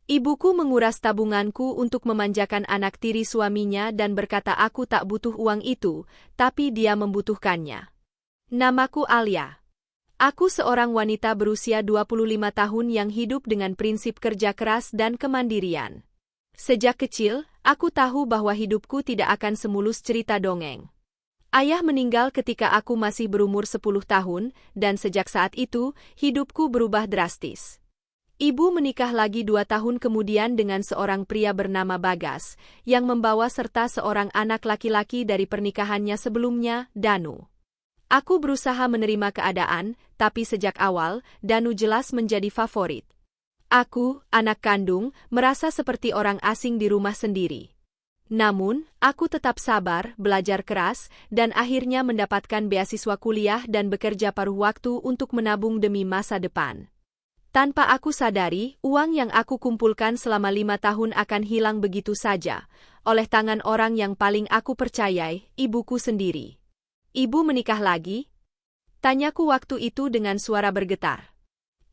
Ibuku menguras tabunganku untuk memanjakan anak tiri suaminya dan berkata aku tak butuh uang itu, tapi dia membutuhkannya. Namaku Alia. Aku seorang wanita berusia 25 tahun yang hidup dengan prinsip kerja keras dan kemandirian. Sejak kecil, aku tahu bahwa hidupku tidak akan semulus cerita dongeng. Ayah meninggal ketika aku masih berumur 10 tahun, dan sejak saat itu, hidupku berubah drastis. Ibu menikah lagi 2 tahun kemudian dengan seorang pria bernama Bagas, yang membawa serta seorang anak laki-laki dari pernikahannya sebelumnya, Danu. Aku berusaha menerima keadaan, tapi sejak awal, Danu jelas menjadi favorit. Aku, anak kandung, merasa seperti orang asing di rumah sendiri. Namun, aku tetap sabar, belajar keras, dan akhirnya mendapatkan beasiswa kuliah dan bekerja paruh waktu untuk menabung demi masa depan. Tanpa aku sadari, uang yang aku kumpulkan selama 5 tahun akan hilang begitu saja, oleh tangan orang yang paling aku percayai, ibuku sendiri. Ibu menikah lagi? Tanyaku waktu itu dengan suara bergetar.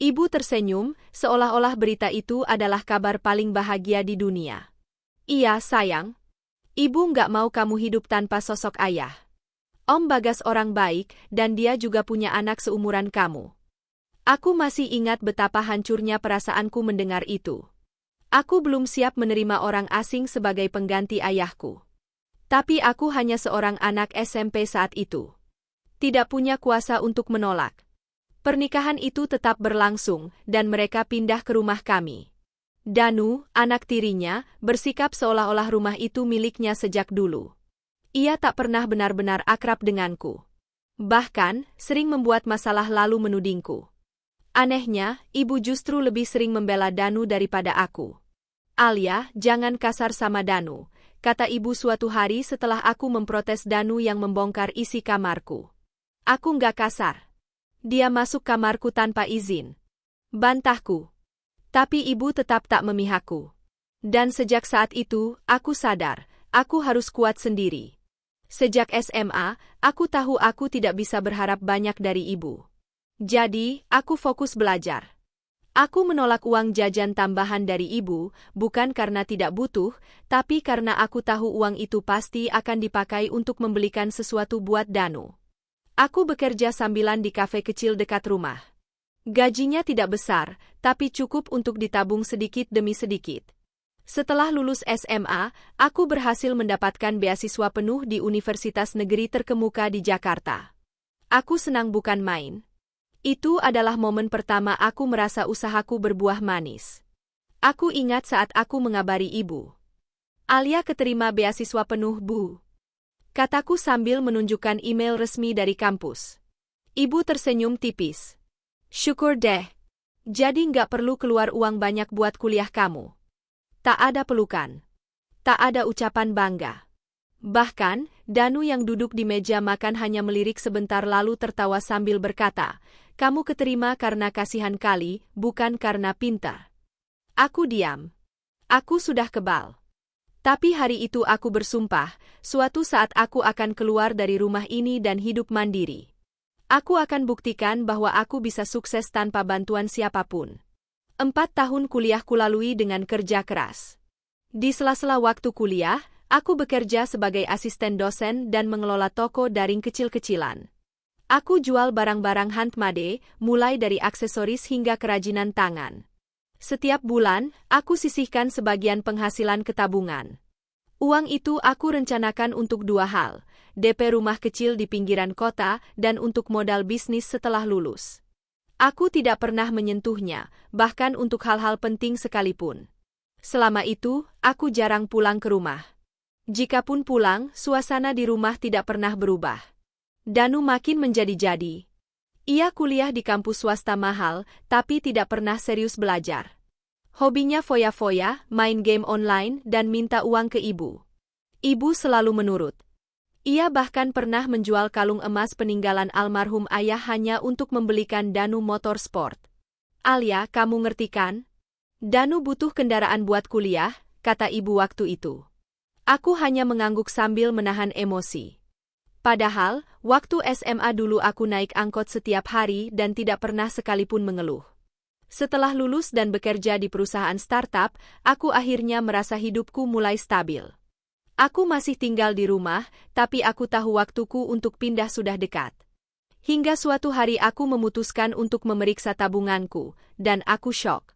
Ibu tersenyum, seolah-olah berita itu adalah kabar paling bahagia di dunia. Iya, sayang. Ibu nggak mau kamu hidup tanpa sosok ayah. Om Bagas orang baik, dan dia juga punya anak seumuran kamu. Aku masih ingat betapa hancurnya perasaanku mendengar itu. Aku belum siap menerima orang asing sebagai pengganti ayahku. Tapi aku hanya seorang anak SMP saat itu. Tidak punya kuasa untuk menolak. Pernikahan itu tetap berlangsung, dan mereka pindah ke rumah kami. Danu, anak tirinya, bersikap seolah-olah rumah itu miliknya sejak dulu. Ia tak pernah benar-benar akrab denganku. Bahkan, sering membuat masalah lalu menudingku. Anehnya, ibu justru lebih sering membela Danu daripada aku. Alia, jangan kasar sama Danu, kata ibu suatu hari setelah aku memprotes Danu yang membongkar isi kamarku. Aku nggak kasar. Dia masuk kamarku tanpa izin. Bantahku. Tapi ibu tetap tak memihakku. Dan sejak saat itu, aku sadar, aku harus kuat sendiri. Sejak SMA, aku tahu aku tidak bisa berharap banyak dari ibu. Jadi, aku fokus belajar. Aku menolak uang jajan tambahan dari ibu, bukan karena tidak butuh, tapi karena aku tahu uang itu pasti akan dipakai untuk membelikan sesuatu buat Danu. Aku bekerja sambilan di kafe kecil dekat rumah. Gajinya tidak besar, tapi cukup untuk ditabung sedikit demi sedikit. Setelah lulus SMA, aku berhasil mendapatkan beasiswa penuh di universitas negeri terkemuka di Jakarta. Aku senang bukan main. Itu adalah momen pertama aku merasa usahaku berbuah manis. Aku ingat saat aku mengabari ibu. Alia keterima beasiswa penuh, Bu. Kataku sambil menunjukkan email resmi dari kampus. Ibu tersenyum tipis. Syukur deh. Jadi nggak perlu keluar uang banyak buat kuliah kamu. Tak ada pelukan. Tak ada ucapan bangga. Bahkan, Danu yang duduk di meja makan hanya melirik sebentar lalu tertawa sambil berkata, kamu keterima karena kasihan kali, bukan karena pintar. Aku diam. Aku sudah kebal. Tapi hari itu aku bersumpah, suatu saat aku akan keluar dari rumah ini dan hidup mandiri. Aku akan buktikan bahwa aku bisa sukses tanpa bantuan siapapun. 4 tahun kuliah kulalui dengan kerja keras. Di sela-sela waktu kuliah, aku bekerja sebagai asisten dosen dan mengelola toko daring kecil-kecilan. Aku jual barang-barang handmade, mulai dari aksesoris hingga kerajinan tangan. Setiap bulan, aku sisihkan sebagian penghasilan ke tabungan. Uang itu aku rencanakan untuk 2 hal, DP rumah kecil di pinggiran kota dan untuk modal bisnis setelah lulus. Aku tidak pernah menyentuhnya, bahkan untuk hal-hal penting sekalipun. Selama itu, aku jarang pulang ke rumah. Jikapun pulang, suasana di rumah tidak pernah berubah. Danu makin menjadi-jadi. Ia kuliah di kampus swasta mahal, tapi tidak pernah serius belajar. Hobinya foya-foya, main game online, dan minta uang ke ibu. Ibu selalu menurut. Ia bahkan pernah menjual kalung emas peninggalan almarhum ayah hanya untuk membelikan Danu motor sport. Alia, kamu ngerti kan? Danu butuh kendaraan buat kuliah, kata ibu waktu itu. Aku hanya mengangguk sambil menahan emosi. Padahal, waktu SMA dulu aku naik angkot setiap hari dan tidak pernah sekalipun mengeluh. Setelah lulus dan bekerja di perusahaan startup, aku akhirnya merasa hidupku mulai stabil. Aku masih tinggal di rumah, tapi aku tahu waktuku untuk pindah sudah dekat. Hingga suatu hari aku memutuskan untuk memeriksa tabunganku, dan aku syok.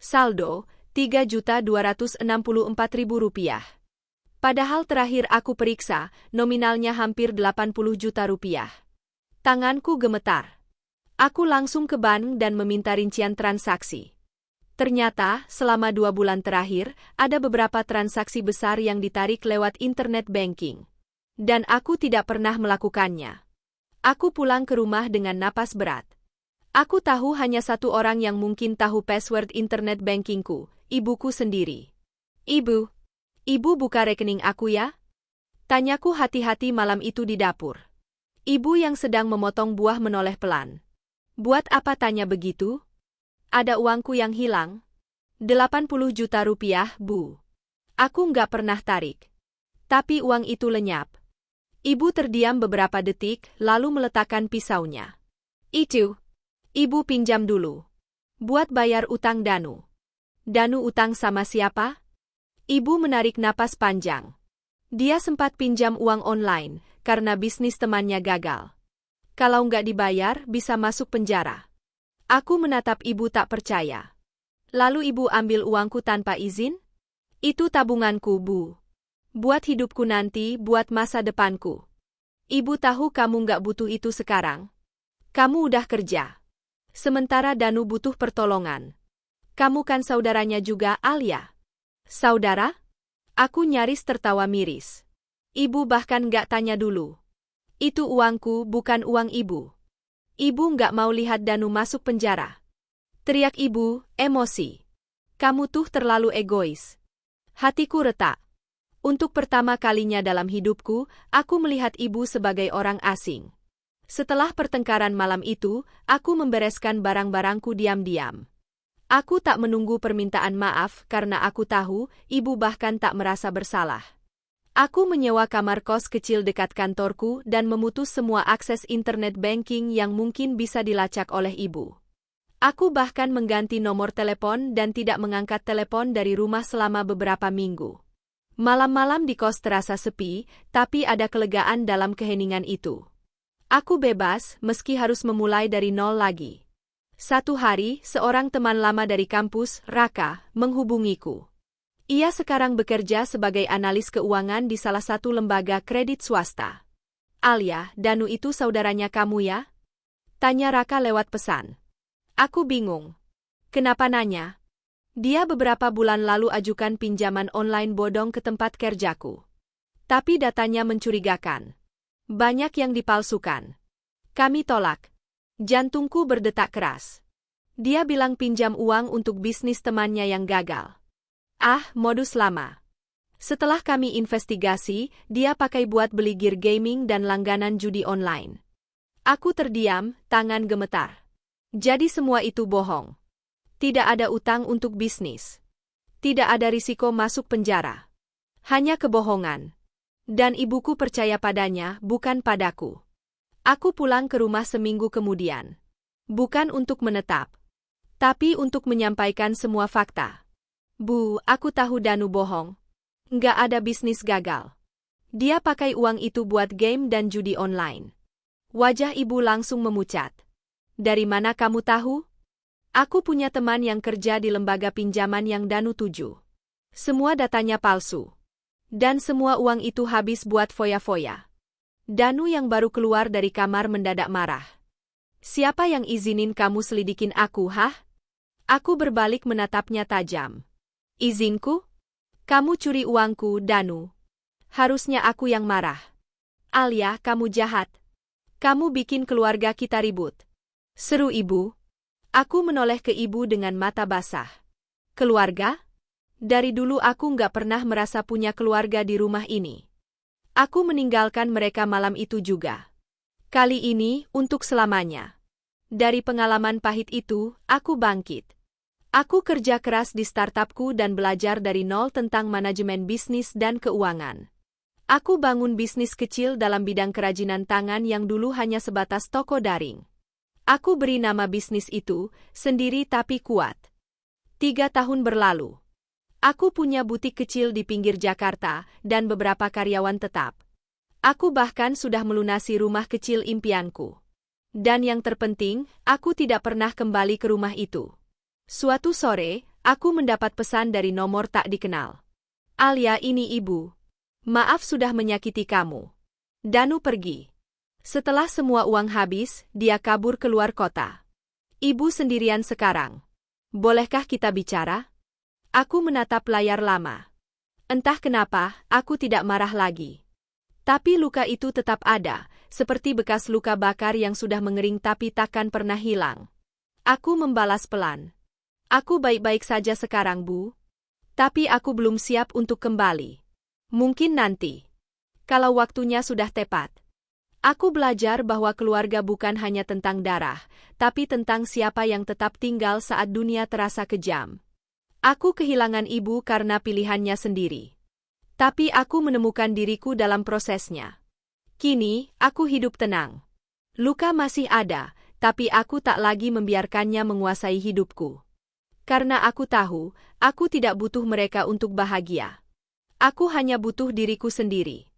Saldo, Rp3.264.000. Padahal terakhir aku periksa, nominalnya hampir Rp80 juta. Tanganku gemetar. Aku langsung ke bank dan meminta rincian transaksi. Ternyata, selama 2 bulan terakhir, ada beberapa transaksi besar yang ditarik lewat internet banking. Dan aku tidak pernah melakukannya. Aku pulang ke rumah dengan napas berat. Aku tahu hanya satu orang yang mungkin tahu password internet bankingku, ibuku sendiri. Ibu buka rekening aku ya? Tanyaku hati-hati malam itu di dapur. Ibu yang sedang memotong buah menoleh pelan. Buat apa tanya begitu? Ada uangku yang hilang. Rp80 juta, Bu. Aku nggak pernah tarik. Tapi uang itu lenyap. Ibu terdiam beberapa detik, lalu meletakkan pisaunya. Itu. Ibu pinjam dulu. Buat bayar utang Danu. Danu utang sama siapa? Ibu menarik napas panjang. Dia sempat pinjam uang online, karena bisnis temannya gagal. Kalau nggak dibayar, bisa masuk penjara. Aku menatap ibu tak percaya. Lalu ibu ambil uangku tanpa izin? Itu tabunganku, Bu. Buat hidupku nanti, buat masa depanku. Ibu tahu kamu nggak butuh itu sekarang. Kamu udah kerja. Sementara Danu butuh pertolongan. Kamu kan saudaranya juga, Alia. Saudara? Aku nyaris tertawa miris. Ibu bahkan nggak tanya dulu. Itu uangku, bukan uang ibu. Ibu nggak mau lihat Danu masuk penjara. Teriak ibu, emosi. Kamu tuh terlalu egois. Hatiku retak. Untuk pertama kalinya dalam hidupku, aku melihat ibu sebagai orang asing. Setelah pertengkaran malam itu, aku membereskan barang-barangku diam-diam. Aku tak menunggu permintaan maaf karena aku tahu ibu bahkan tak merasa bersalah. Aku menyewa kamar kos kecil dekat kantorku dan memutus semua akses internet banking yang mungkin bisa dilacak oleh ibu. Aku bahkan mengganti nomor telepon dan tidak mengangkat telepon dari rumah selama beberapa minggu. Malam-malam di kos terasa sepi, tapi ada kelegaan dalam keheningan itu. Aku bebas, meski harus memulai dari nol lagi. Satu hari, seorang teman lama dari kampus, Raka, menghubungiku. Ia sekarang bekerja sebagai analis keuangan di salah satu lembaga kredit swasta. Alia, Danu itu saudaranya kamu ya? Tanya Raka lewat pesan. Aku bingung. Kenapa nanya? Dia beberapa bulan lalu ajukan pinjaman online bodong ke tempat kerjaku. Tapi datanya mencurigakan. Banyak yang dipalsukan. Kami tolak. Jantungku berdetak keras. Dia bilang pinjam uang untuk bisnis temannya yang gagal. Ah, modus lama. Setelah kami investigasi, dia pakai buat beli gear gaming dan langganan judi online. Aku terdiam, tangan gemetar. Jadi semua itu bohong. Tidak ada utang untuk bisnis. Tidak ada risiko masuk penjara. Hanya kebohongan. Dan ibuku percaya padanya, bukan padaku. Aku pulang ke rumah seminggu kemudian. Bukan untuk menetap. Tapi untuk menyampaikan semua fakta. Bu, aku tahu Danu bohong. Nggak ada bisnis gagal. Dia pakai uang itu buat game dan judi online. Wajah ibu langsung memucat. Dari mana kamu tahu? Aku punya teman yang kerja di lembaga pinjaman yang Danu tuju. Semua datanya palsu. Dan semua uang itu habis buat foya-foya. Danu yang baru keluar dari kamar mendadak marah. Siapa yang izinin kamu selidikin aku, hah? Aku berbalik menatapnya tajam. Izinku? Kamu curi uangku, Danu. Harusnya aku yang marah. Alia, kamu jahat. Kamu bikin keluarga kita ribut. Seru ibu. Aku menoleh ke ibu dengan mata basah. Keluarga? Dari dulu aku nggak pernah merasa punya keluarga di rumah ini. Aku meninggalkan mereka malam itu juga. Kali ini, untuk selamanya. Dari pengalaman pahit itu, aku bangkit. Aku kerja keras di startupku dan belajar dari nol tentang manajemen bisnis dan keuangan. Aku bangun bisnis kecil dalam bidang kerajinan tangan yang dulu hanya sebatas toko daring. Aku beri nama bisnis itu, Sendiri Tapi Kuat. 3 tahun berlalu. Aku punya butik kecil di pinggir Jakarta dan beberapa karyawan tetap. Aku bahkan sudah melunasi rumah kecil impianku. Dan yang terpenting, aku tidak pernah kembali ke rumah itu. Suatu sore, aku mendapat pesan dari nomor tak dikenal. Alia, ini ibu. Maaf sudah menyakiti kamu. Danu pergi. Setelah semua uang habis, dia kabur keluar kota. Ibu sendirian sekarang. Bolehkah kita bicara? Aku menatap layar lama. Entah kenapa, aku tidak marah lagi. Tapi luka itu tetap ada, seperti bekas luka bakar yang sudah mengering tapi takkan pernah hilang. Aku membalas pelan. Aku baik-baik saja sekarang, Bu. Tapi aku belum siap untuk kembali. Mungkin nanti. Kalau waktunya sudah tepat. Aku belajar bahwa keluarga bukan hanya tentang darah, tapi tentang siapa yang tetap tinggal saat dunia terasa kejam. Aku kehilangan ibu karena pilihannya sendiri. Tapi aku menemukan diriku dalam prosesnya. Kini, aku hidup tenang. Luka masih ada, tapi aku tak lagi membiarkannya menguasai hidupku. Karena aku tahu, aku tidak butuh mereka untuk bahagia. Aku hanya butuh diriku sendiri.